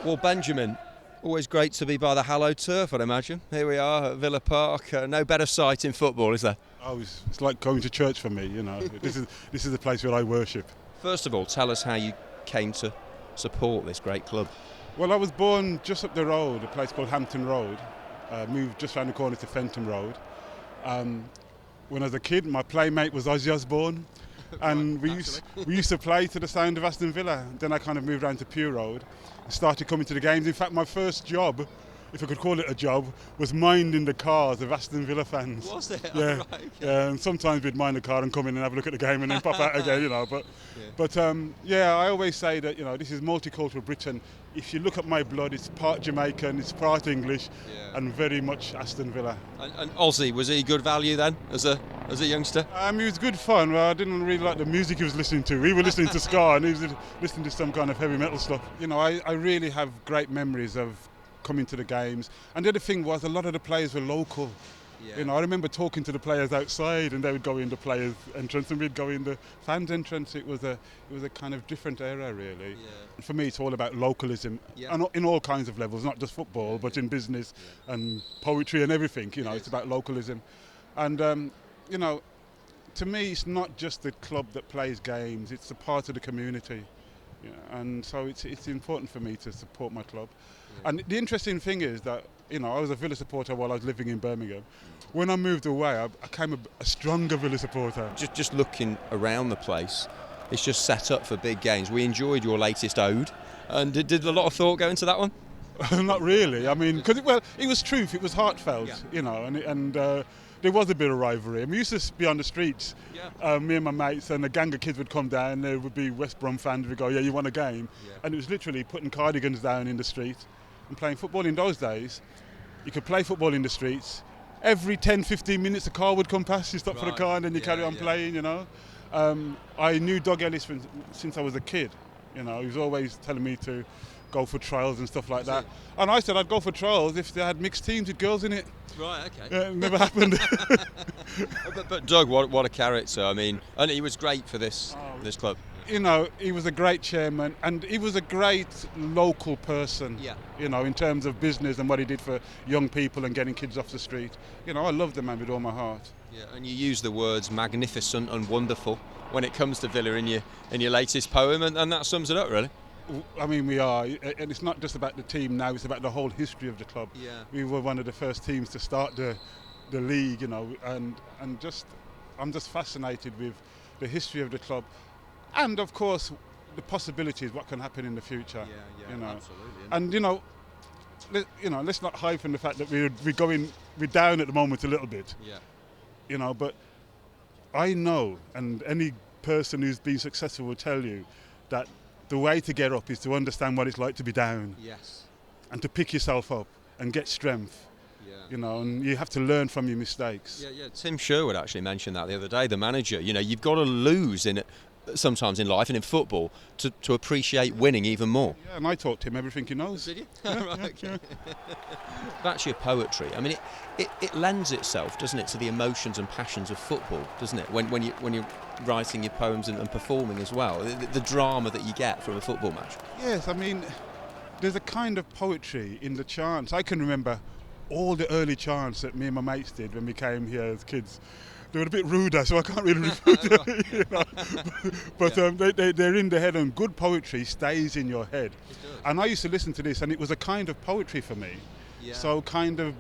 Well, Benjamin, always great to be by the hallowed turf, I'd imagine. Here we are at Villa Park. No better sight in football, is there? Oh, it's like going to church for me, you know. This is the place where I worship. First of all, tell us how you came to support this great club. Well, I was born just up the road, a place called Hampton Road. Moved just round the corner to Fenton Road. When I was a kid, my playmate was Ozzy Osbourne. And we used to play to the sound of Aston Villa. Then I kind of moved around to Pure Road and started coming to the games. In fact, my first job, if I could call it a job, was minding the cars of Aston Villa fans. Was it? Yeah, right, okay. yeah. And sometimes we'd mind the car and come in and have a look at the game and then pop out again, you know. But I always say that, you know, this is multicultural Britain. If you look at my blood, it's part Jamaican, it's part English, and very much Aston Villa. And Ozzy, was he good value then, as a youngster? He was good fun. Well, I didn't really like the music he was listening to. We were listening to ska and he was listening to some kind of heavy metal stuff. You know, I really have great memories of coming to the games. And the other thing was, a lot of the players were local. Yeah. You know, I remember talking to the players outside, and they would go in the players' entrance, and we'd go in the fans' entrance. It was a kind of different era, really. Yeah. For me, it's all about localism, and in all kinds of levels, not just football, but in business and poetry and everything. You know, it's about localism, and you know, to me, it's not just the club that plays games; it's a part of the community. Yeah, and so it's important for me to support my club. Yeah. And the interesting thing is that, you know, I was a Villa supporter while I was living in Birmingham. When I moved away, I became a stronger Villa supporter. Just looking around the place, it's just set up for big games. We enjoyed your latest ode, and did a lot of thought go into that one? Not really. I mean, because it was truth. It was heartfelt, you know, and there was a bit of rivalry. I mean, we used to be on the streets, me and my mates, and a gang of kids would come down. There would be West Brom fans. We'd go, "Yeah, you want a game?" Yeah. And it was literally putting cardigans down in the street and playing football. In those days, you could play football in the streets. Every 10, 15 minutes, a car would come past. You stop for the car, and then you carry on playing. You know, I knew Doug Ellis since I was a kid. You know, he was always telling me to go for trials and stuff like that. And I said I'd go for trials if they had mixed teams with girls in it. Right, okay. Yeah, it never happened. but Doug, what a character. I mean, and he was great for this club. You know, he was a great chairman, and he was a great local person. Yeah. You know, in terms of business and what he did for young people and getting kids off the street. You know, I love the man with all my heart. Yeah, and you use the words magnificent and wonderful when it comes to Villa in your latest poem, and that sums it up, really. I mean, we are, and it's not just about the team now, it's about the whole history of the club. Yeah. We were one of the first teams to start the league, you know, and I'm just fascinated with the history of the club, and of course the possibilities, what can happen in the future. You know, absolutely. And you know, let's not hype on the fact that we're down at the moment a little bit. Yeah. You know, but I know, and any person who's been successful will tell you that the way to get up is to understand what it's like to be down. Yes. And to pick yourself up and get strength. Yeah. You know, and you have to learn from your mistakes. Yeah. Tim Sherwood actually mentioned that the other day, the manager. You know, you've got to lose in it sometimes in life and in football to appreciate winning even more. Yeah, and I taught Tim everything he knows. Did you? Right, okay. That's your poetry. I mean, it lends itself, doesn't it, to the emotions and passions of football, doesn't it? When you're writing your poems and performing as well, the drama that you get from a football match. Yes, I mean, there's a kind of poetry in the chants. I can remember all the early chants that me and my mates did when we came here as kids. They were a bit ruder, so I can't really refer to them, you know. But they're in the head, and good poetry stays in your head. And I used to listen to this, and it was a kind of poetry for me. Yeah. So kind of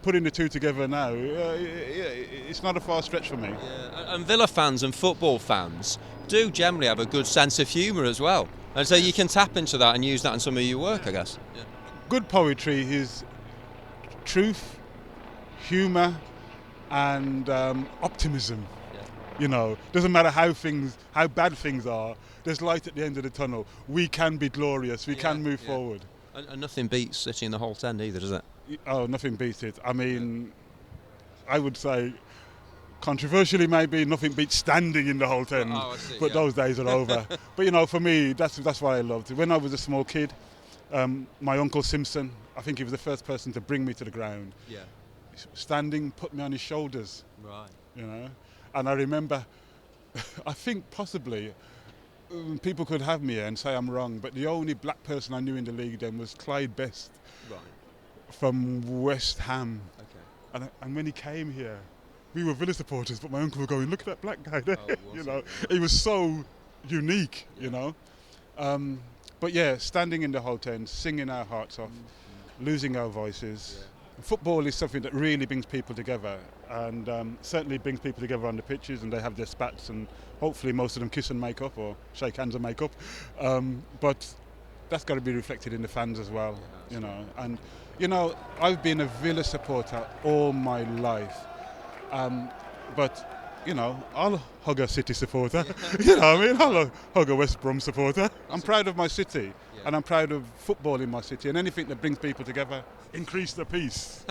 putting the two together now, it's not a far stretch for me. Yeah. And Villa fans and football fans do generally have a good sense of humour as well. And so you can tap into that and use that in some of your work, I guess. Yeah. Good poetry is truth, humour, and optimism. You know, doesn't matter how bad things are, there's light at the end of the tunnel. We can be glorious, we can move forward. And nothing beats sitting in the Holte End either, does it? Oh, nothing beats it. I mean, I would say, controversially maybe, nothing beats standing in the Holte End. Oh, I see, but those days are over. But you know, for me, that's what I loved. When I was a small kid, my Uncle Simpson, I think he was the first person to bring me to the ground. Yeah. Standing, put me on his shoulders. Right. You know, and I remember, I think possibly people could have me here and say I'm wrong, but the only black person I knew in the league then was Clyde Best Right. from West Ham. Okay. And when he came here, we were Villa supporters, but my uncle was going, look at that black guy there. Oh, You was know, it? he was so unique, Yeah. you know. But yeah, standing in the Holte End, singing our hearts off, losing our voices. Yeah. Football is something that really brings people together, and certainly brings people together on the pitches, and they have their spats, and hopefully most of them kiss and make up or shake hands and make up. But that's got to be reflected in the fans as well, Yeah, you know. And you know, I've been a Villa supporter all my life, but you know, I'll hug a City supporter. You know what I mean? I'll hug a West Brom supporter. I'm proud of my city, and I'm proud of football in my city, and anything that brings people together, increase the peace.